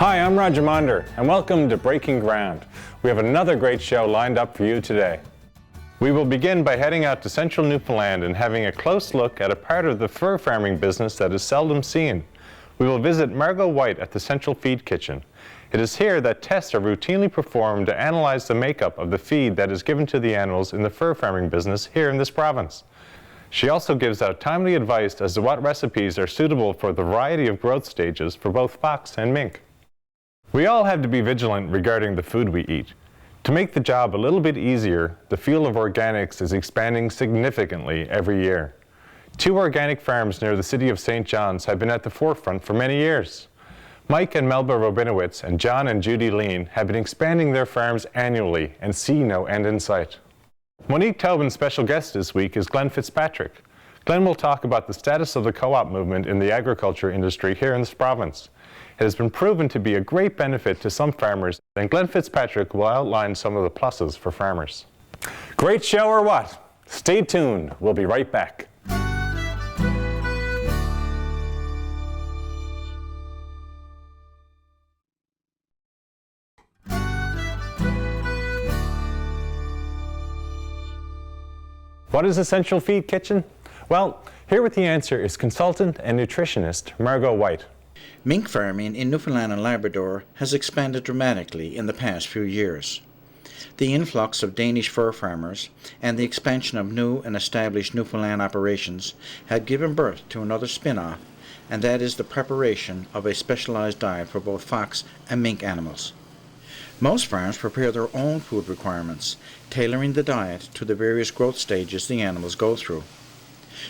Hi, I'm Roger Monder, and welcome to Breaking Ground. We have another great show lined up for you today. We will begin by heading out to central Newfoundland and having a close look at a part of the fur farming business that is seldom seen. We will visit Margot White at the Central Feed Kitchen. It is here that tests are routinely performed to analyze the makeup of the feed that is given to the animals in the fur farming business here in this province. She also gives out timely advice as to what recipes are suitable for the variety of growth stages for both fox and mink. We all have to be vigilant regarding the food we eat. To make the job a little bit easier, the field of organics is expanding significantly every year. 2 organic farms near the city of St. John's have been at the forefront for many years. Mike and Melba Robinowitz and John and Judy Lean have been expanding their farms annually and see no end in sight. Monique Tobin's special guest this week is Glenn Fitzpatrick. Glenn will talk about the status of the co-op movement in the agriculture industry here in this province. It has been proven to be a great benefit to some farmers, and Glenn Fitzpatrick will outline some of the pluses for farmers. Great show or what? Stay tuned. We'll be right back. What is a Central Feed Kitchen? Well, here with the answer is consultant and nutritionist Margot White. Mink farming in Newfoundland and Labrador has expanded dramatically in the past few years. The influx of Danish fur farmers and the expansion of new and established Newfoundland operations have given birth to another spin-off, and that is the preparation of a specialized diet for both fox and mink animals. Most farms prepare their own food requirements, tailoring the diet to the various growth stages the animals go through.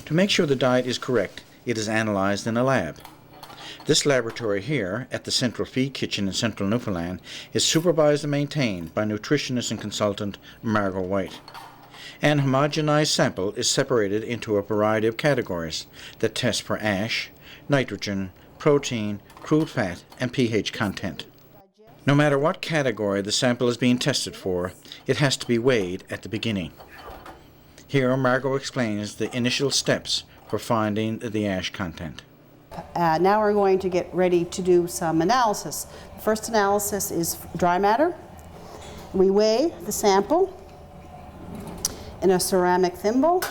To make sure the diet is correct, it is analyzed in a lab. This laboratory here at the Central Feed Kitchen in central Newfoundland is supervised and maintained by nutritionist and consultant Margot White. An homogenized sample is separated into a variety of categories that test for ash, nitrogen, protein, crude fat, and pH content. No matter what category the sample is being tested for, it has to be weighed at the beginning. Here Margot explains the initial steps for finding the ash content. Now we're going to get ready to do some analysis. The first analysis is dry matter. We weigh the sample in a ceramic thimble,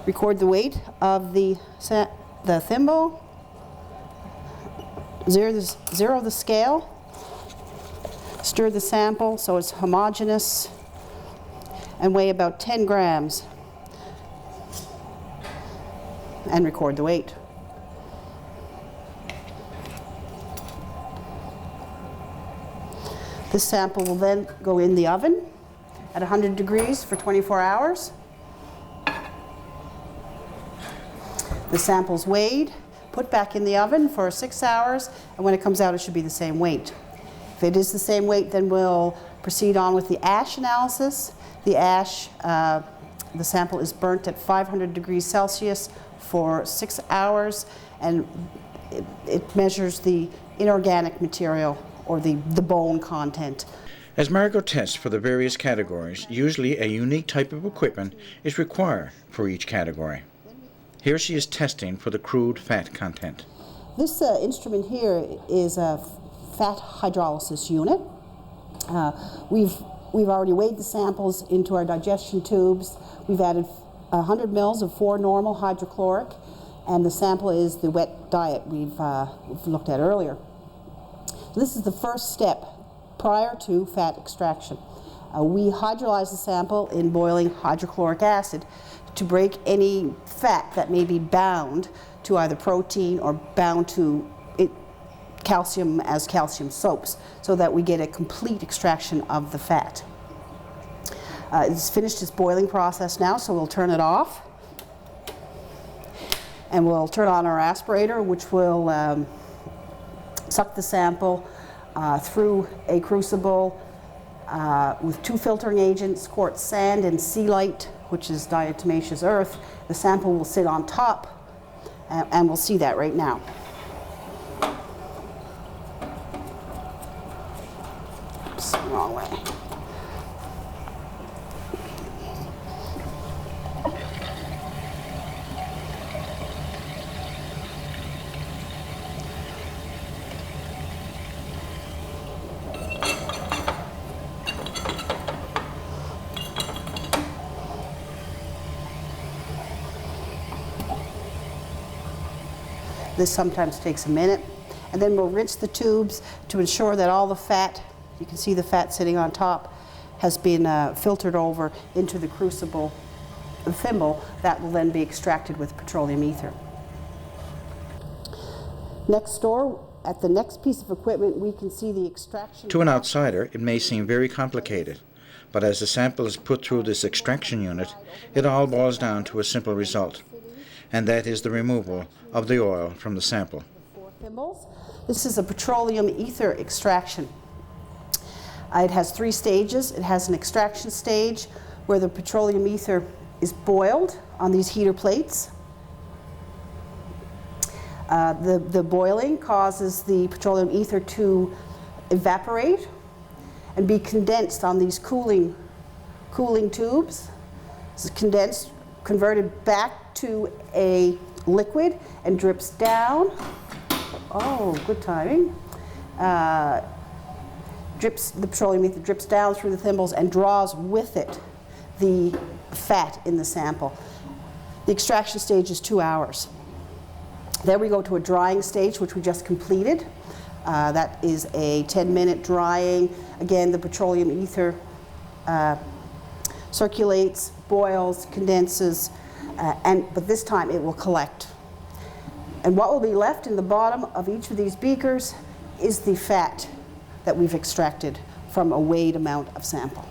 record the weight of the thimble, zero the scale, stir the sample so it's homogeneous, and weigh about 10 grams, and record the weight. This sample will then go in the oven at 100 degrees for 24 hours. The sample's weighed, put back in the oven for 6 hours, and when it comes out it should be the same weight. If it is the same weight, then we'll proceed on with the ash analysis. The ash, the sample is burnt at 500 degrees Celsius for 6 hours, and it measures the inorganic material or the bone content. As Margot tests for the various categories, usually a unique type of equipment is required for each category. Here she is testing for the crude fat content. This instrument here is a fat hydrolysis unit. We've already weighed the samples into our digestion tubes. We've added 100 mils of 4-normal hydrochloric, and the sample is the wet diet we've looked at earlier. This is the first step prior to fat extraction. We hydrolyze the sample in boiling hydrochloric acid to break any fat that may be bound to either protein or bound to calcium as calcium soaps, so that we get a complete extraction of the fat. It's finished its boiling process now, so we'll turn it off. And we'll turn on our aspirator, which will suck the sample through a crucible with 2 filtering agents, quartz sand and sea light, which is diatomaceous earth. The sample will sit on top, and we'll see that right now. Oops, wrong way. This sometimes takes a minute. And then we'll rinse the tubes to ensure that all the fat, you can see the fat sitting on top, has been filtered over into the crucible, the thimble, that will then be extracted with petroleum ether. Next door, at the next piece of equipment, we can see the extraction. To an outsider, it may seem very complicated, but as the sample is put through this extraction unit, it all boils down to a simple result, and that is the removal of the oil from the sample. This is a petroleum ether extraction. It has 3 stages. It has an extraction stage where the petroleum ether is boiled on these heater plates. The boiling causes the petroleum ether to evaporate and be condensed on these cooling tubes. It's condensed, converted back to a liquid, and drips down. Oh, good timing. The petroleum ether drips down through the thimbles and draws with it the fat in the sample. The extraction stage is 2 hours. Then we go to a drying stage, which we just completed. That is a 10-minute drying. Again, the petroleum ether circulates, boils, condenses, but this time it will collect. And what will be left in the bottom of each of these beakers is the fat that we've extracted from a weighed amount of sample.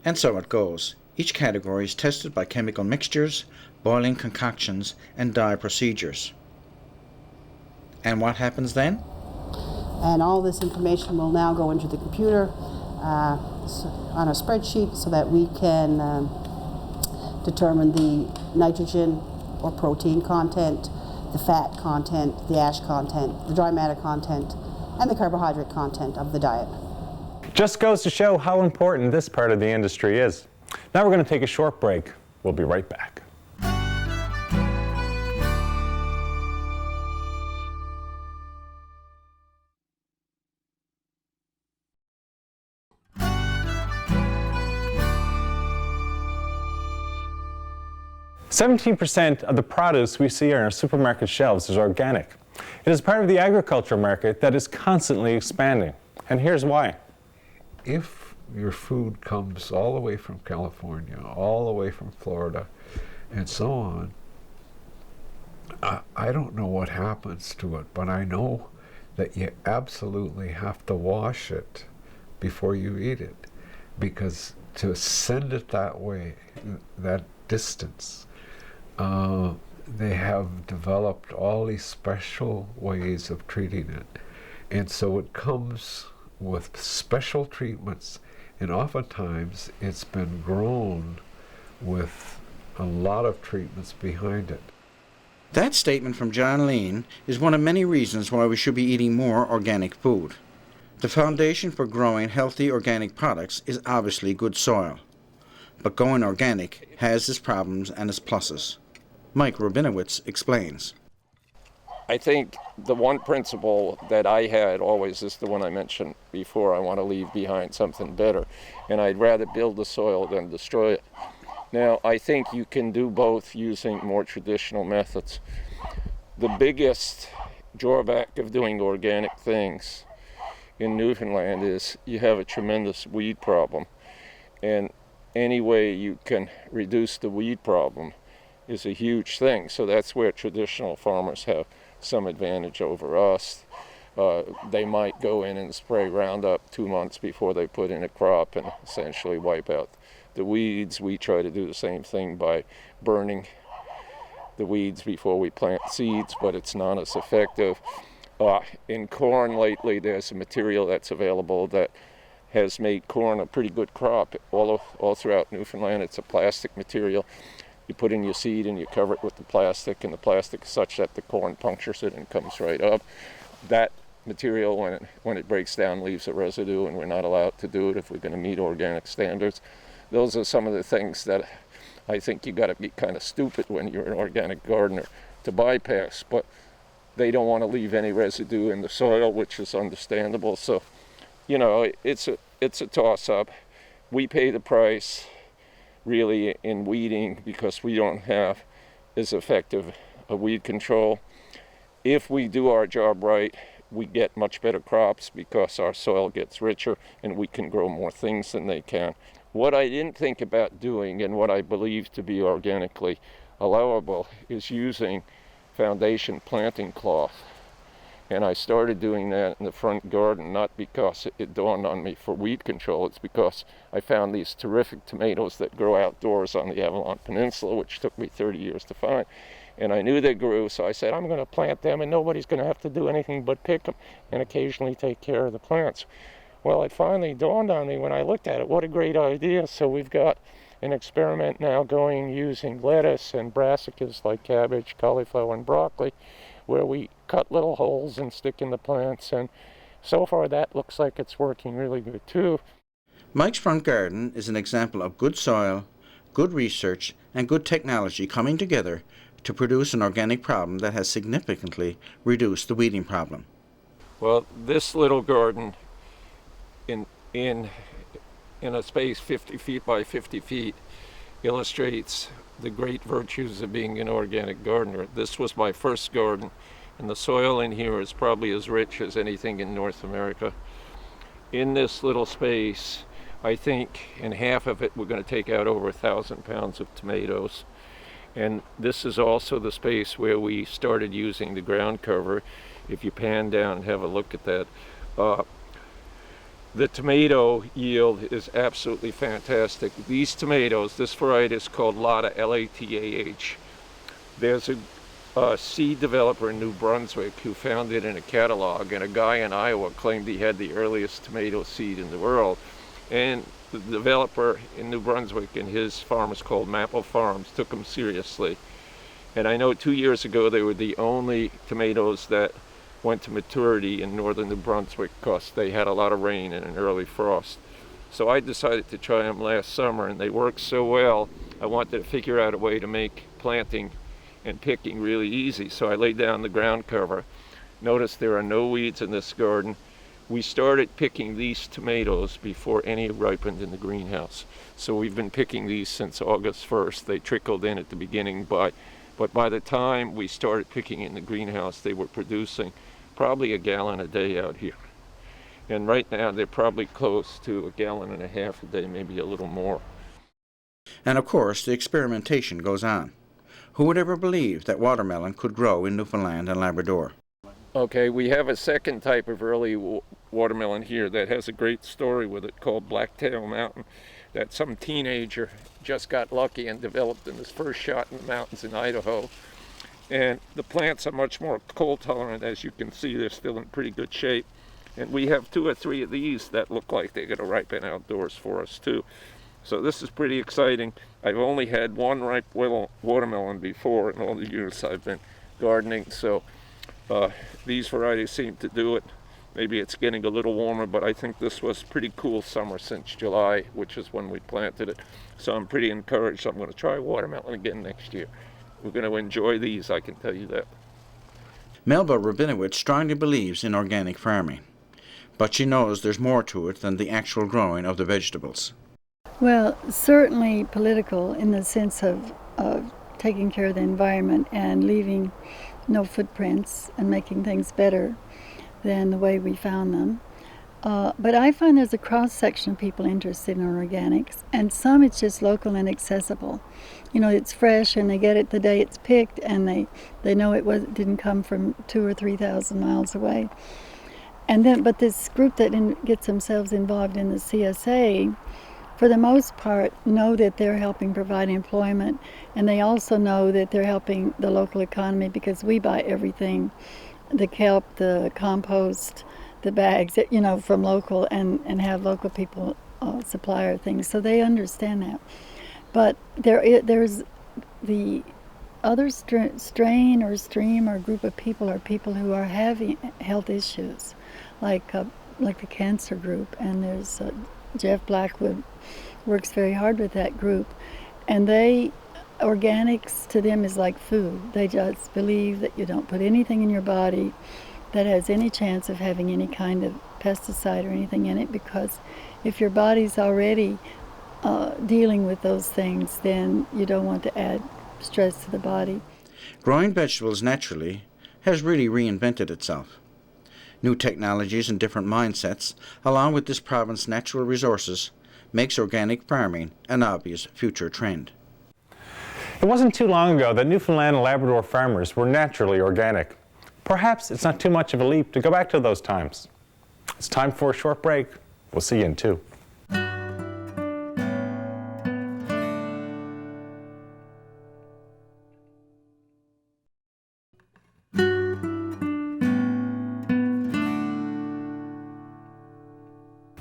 And so it goes. Each category is tested by chemical mixtures, boiling concoctions, and dye procedures. And what happens then? And all this information will now go into the computer on a spreadsheet so that we can determine the nitrogen or protein content, the fat content, the ash content, the dry matter content, and the carbohydrate content of the diet. Just goes to show how important this part of the industry is. Now we're going to take a short break. We'll be right back. "17% of the produce we see on our supermarket shelves is organic. It is part of the agriculture market that is constantly expanding. And here's why. If your food comes all the way from California, all the way from Florida, and so on, I don't know what happens to it, but I know that you absolutely have to wash it before you eat it, because to send it that way, that distance, they have developed all these special ways of treating it. And so it comes with special treatments, and oftentimes it's been grown with a lot of treatments behind it. That statement from John Lean is one of many reasons why we should be eating more organic food. The foundation for growing healthy organic products is obviously good soil. But going organic has its problems and its pluses. Mike Rabinowitz explains. I think the one principle that I had always is the one I mentioned before. I want to leave behind something better, and I'd rather build the soil than destroy it. Now, I think you can do both using more traditional methods. The biggest drawback of doing organic things in Newfoundland is you have a tremendous weed problem, and any way you can reduce the weed problem is a huge thing. So that's where traditional farmers have some advantage over us. They might go in and spray Roundup 2 months before they put in a crop and essentially wipe out the weeds. We try to do the same thing by burning the weeds before we plant seeds, but it's not as effective. In corn lately, there's a material that's available that has made corn a pretty good crop all throughout Newfoundland. It's a plastic material. You put in your seed and you cover it with the plastic, and the plastic is such that the corn punctures it and comes right up. That material, when it breaks down, leaves a residue, and we're not allowed to do it if we're going to meet organic standards. Those are some of the things that I think you got to be kind of stupid when you're an organic gardener to bypass, but they don't want to leave any residue in the soil, which is understandable. So, you know, it's a toss-up. We pay the price really in weeding because we don't have as effective a weed control, if we do our job right, we get much better crops because our soil gets richer and we can grow more things than they can. What I didn't think about doing, and what I believe to be organically allowable, is using foundation planting cloth. And I started doing that in the front garden, not because it dawned on me for weed control. It's because I found these terrific tomatoes that grow outdoors on the Avalon Peninsula, which took me 30 years to find. And I knew they grew, so I said, I'm going to plant them, and nobody's going to have to do anything but pick them and occasionally take care of the plants. Well, it finally dawned on me when I looked at it, what a great idea. So we've got an experiment now going using lettuce and brassicas like cabbage, cauliflower, and broccoli, where we cut little holes and stick in the plants, and so far that looks like it's working really good too. Mike's front garden is an example of good soil, good research, and good technology coming together to produce an organic problem that has significantly reduced the weeding problem. Well, this little garden in a space 50 feet by 50 feet illustrates the great virtues of being an organic gardener. This was my first garden, and the soil in here is probably as rich as anything in North America. In this little space, I think in half of it we're going to take out over 1,000 pounds of tomatoes. And this is also the space where we started using the ground cover. If you pan down and have a look at that, the tomato yield is absolutely fantastic. These tomatoes, this variety is called Lata, L-A-T-A-H. There's a seed developer in New Brunswick who found it in a catalog, and a guy in Iowa claimed he had the earliest tomato seed in the world. And the developer in New Brunswick and his farm is called Maple Farms, took them seriously. And I know 2 years ago they were the only tomatoes that went to maturity in northern New Brunswick because they had a lot of rain and an early frost. So I decided to try them last summer, and they worked so well, I wanted to figure out a way to make planting and picking really easy. So I laid down the ground cover. Notice there are no weeds in this garden. We started picking these tomatoes before any ripened in the greenhouse. So we've been picking these since August 1st. They trickled in at the beginning, but by the time we started picking in the greenhouse, they were producing probably 1 gallon a day out here. And right now they're probably close to 1.5 gallons a day, maybe a little more. And of course, the experimentation goes on. Who would ever believe that watermelon could grow in Newfoundland and Labrador? Okay, we have a second type of early watermelon here that has a great story with it called Blacktail Mountain, that some teenager just got lucky and developed in his first shot in the mountains in Idaho. And the plants are much more cold tolerant. As you can see, they're still in pretty good shape. And we have 2 or 3 of these that look like they're going to ripen outdoors for us too. So this is pretty exciting. I've only had 1 ripe watermelon before in all the years I've been gardening, so these varieties seem to do it. Maybe it's getting a little warmer, but I think this was a pretty cool summer since July, which is when we planted it. So I'm pretty encouraged. I'm going to try watermelon again next year. We're going to enjoy these, I can tell you that. Melba Rabinowitz strongly believes in organic farming, but she knows there's more to it than the actual growing of the vegetables. Well, certainly political in the sense of taking care of the environment and leaving no footprints and making things better than the way we found them. But I find there's a cross-section of people interested in organics, and some it's just local and accessible. You know, it's fresh and they get it the day it's picked, and they know it didn't come from 2,000 or 3,000 miles away. And then, but this group that gets themselves involved in the CSA, for the most part, know that they're helping provide employment, and they also know that they're helping the local economy because we buy everything, the kelp, the compost, the bags, you know, from local, and have local people supply our things, so they understand that. But there's the other strain or stream or group of people are people who are having health issues, like the cancer group, and there's Jeff Blackwood works very hard with that group, and organics to them is like food. They just believe that you don't put anything in your body that has any chance of having any kind of pesticide or anything in it, because if your body's already dealing with those things, then you don't want to add stress to the body. Growing vegetables naturally has really reinvented itself. New technologies and different mindsets, along with this province's natural resources, makes organic farming an obvious future trend. It wasn't too long ago that Newfoundland and Labrador farmers were naturally organic. Perhaps it's not too much of a leap to go back to those times. It's time for a short break. We'll see you in 2.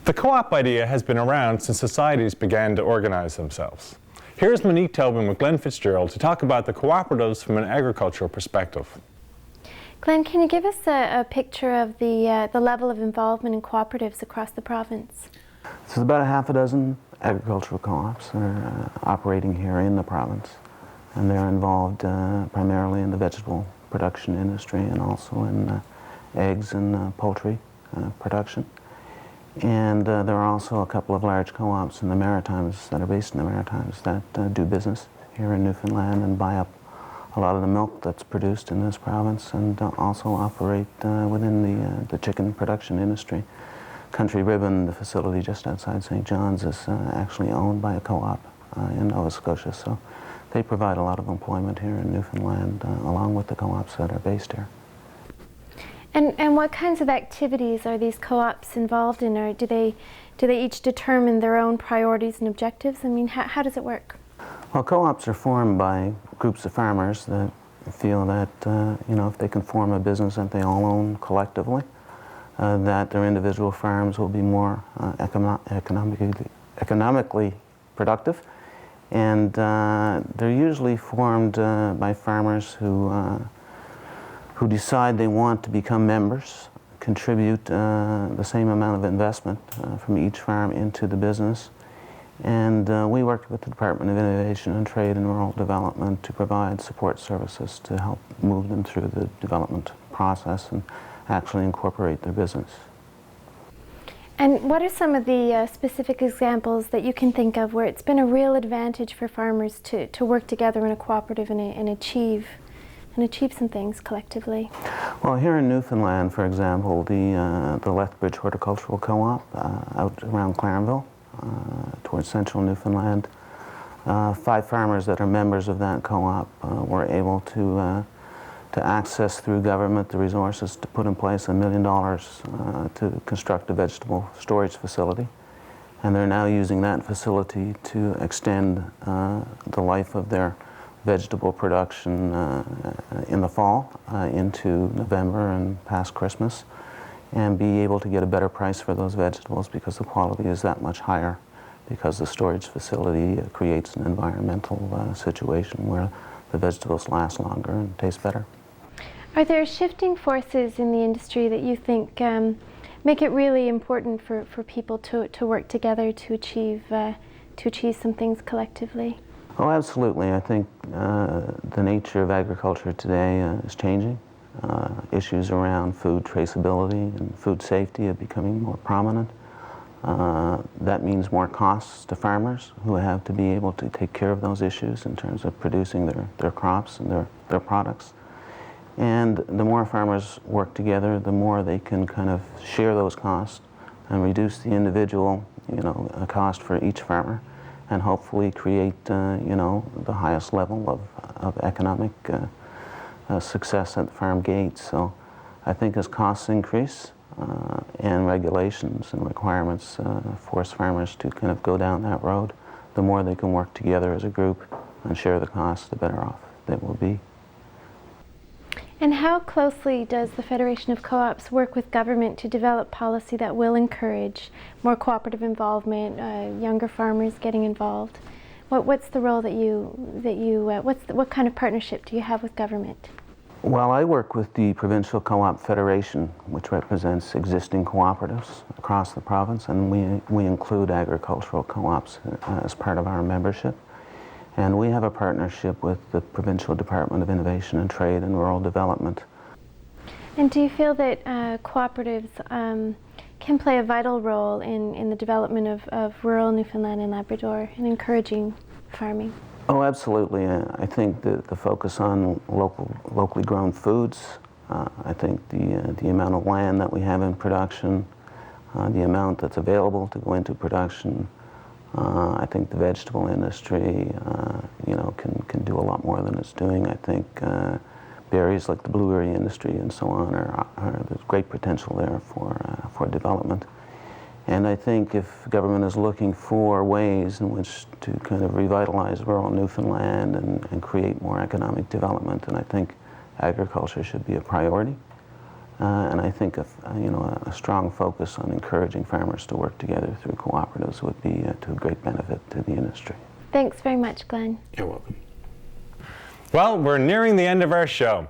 The co-op idea has been around since societies began to organize themselves. Here's Monique Tobin with Glenn Fitzgerald to talk about the cooperatives from an agricultural perspective. Glenn, can you give us a picture of the level of involvement in cooperatives across the province? So there's about a half a dozen agricultural co-ops that are operating here in the province, and they're involved primarily in the vegetable production industry and also in eggs and poultry production. And there are also a couple of large co-ops in the Maritimes that are based in the Maritimes that do business here in Newfoundland and buy up a lot of the milk that's produced in this province, and also operate within the chicken production industry. Country Ribbon, the facility just outside St. John's, is actually owned by a co-op in Nova Scotia, so they provide a lot of employment here in Newfoundland along with the co-ops that are based here. And what kinds of activities are these co-ops involved in, or do they each determine their own priorities and objectives? I mean, how does it work? Well, co-ops are formed by groups of farmers that feel that if they can form a business that they all own collectively, that their individual farms will be more economically productive, and they're usually formed by farmers who decide they want to become members, contribute the same amount of investment from each farm into the business. And we worked with the Department of Innovation and Trade and Rural Development to provide support services to help move them through the development process and actually incorporate their business. And what are some of the specific examples that you can think of where it's been a real advantage for farmers to work together in a cooperative and achieve some things collectively? Well, here in Newfoundland, for example, the Lethbridge Horticultural Co-op out around Clarenville, towards central Newfoundland, 5 farmers that are members of that co-op were able to access through government the resources to put in place $1 million to construct a vegetable storage facility. And they're now using that facility to extend the life of their vegetable production in the fall into November and past Christmas, and be able to get a better price for those vegetables because the quality is that much higher, because the storage facility creates an environmental situation where the vegetables last longer and taste better. Are there shifting forces in the industry that you think make it really important for people to work together to achieve some things collectively? Oh, absolutely. I think the nature of agriculture today is changing. Issues around food traceability and food safety are becoming more prominent. That means more costs to farmers who have to be able to take care of those issues in terms of producing their crops and their products. And the more farmers work together, the more they can kind of share those costs and reduce the individual, cost for each farmer, and hopefully create, the highest level of economic success at the farm gate. So I think as costs increase and regulations and requirements force farmers to kind of go down that road, the more they can work together as a group and share the costs, the better off they will be. And how closely does the Federation of Co-ops work with government to develop policy that will encourage more cooperative involvement, younger farmers getting involved? What's the role what kind of partnership do you have with government? Well, I work with the Provincial Co-op Federation, which represents existing cooperatives across the province, and we include agricultural co-ops as part of our membership. And we have a partnership with the Provincial Department of Innovation and Trade and Rural Development. And do you feel that cooperatives can play a vital role in the development of rural Newfoundland and Labrador and encouraging farming? Oh, absolutely. I think the focus on locally grown foods I think the amount of land that we have in production, the amount that's available to go into production, I think the vegetable industry, can do a lot more than it's doing. I think berries like the blueberry industry and so on there's great potential there for development. And I think if government is looking for ways in which to kind of revitalize rural Newfoundland and create more economic development, then I think agriculture should be a priority. And I think a strong focus on encouraging farmers to work together through cooperatives would be to great benefit to the industry. Thanks very much, Glenn. You're welcome. Well, we're nearing the end of our show,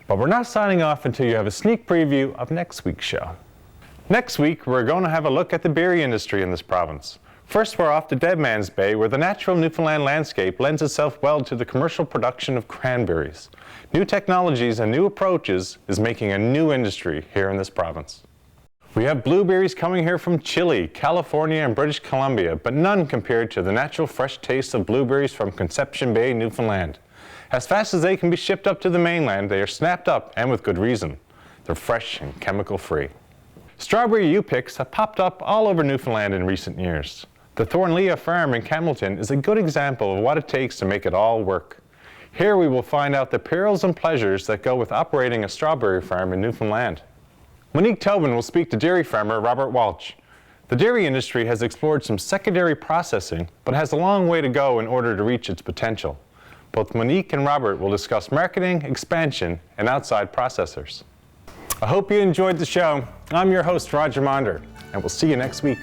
but we're not signing off until you have a sneak preview of next week's show. Next week, we're going to have a look at the berry industry in this province. First, we're off to Deadman's Bay, where the natural Newfoundland landscape lends itself well to the commercial production of cranberries. New technologies and new approaches is making a new industry here in this province. We have blueberries coming here from Chile, California, and British Columbia, but none compared to the natural fresh taste of blueberries from Conception Bay, Newfoundland. As fast as they can be shipped up to the mainland, they are snapped up, and with good reason. They're fresh and chemical-free. Strawberry U-picks have popped up all over Newfoundland in recent years. The Thornlea farm in Campbellton is a good example of what it takes to make it all work. Here we will find out the perils and pleasures that go with operating a strawberry farm in Newfoundland. Monique Tobin will speak to dairy farmer Robert Walsh. The dairy industry has explored some secondary processing, but has a long way to go in order to reach its potential. Both Monique and Robert will discuss marketing, expansion, and outside processors. I hope you enjoyed the show. I'm your host, Roger Monder, and we'll see you next week.